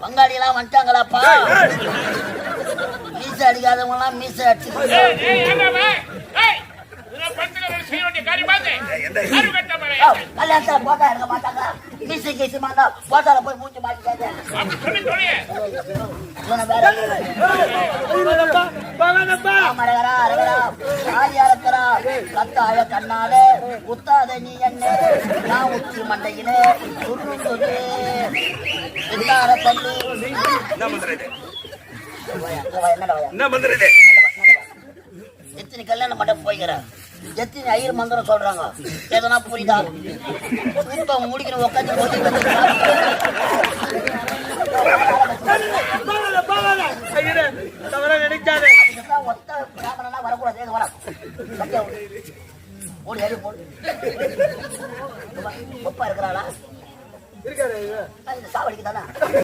பங்காளி எல்லாம் வந்துட்டாங்களாப்பா? மீசை அடிக்காதவங்க எல்லாம் மீசை அடிச்சு கல்யாணத்துல போட்டா எடுக்க மாட்டாங்க. மீசை கேசு மாட்டா போட்டால போய் மூச்சு மாட்டிக்காது. கத்தாழ கண்ணால குத்தாத நீ என்ன நான் உச்சி மண்டையில சுருங்குது சித்தார பள்ளி எத்தனை கல்யாணம் பண்ண போய்கிறேன். எத்தனை ஐயர் மந்திரம் சொல்றாங்க. எதனா புரியுதா? முடிக்கிற உட்காந்து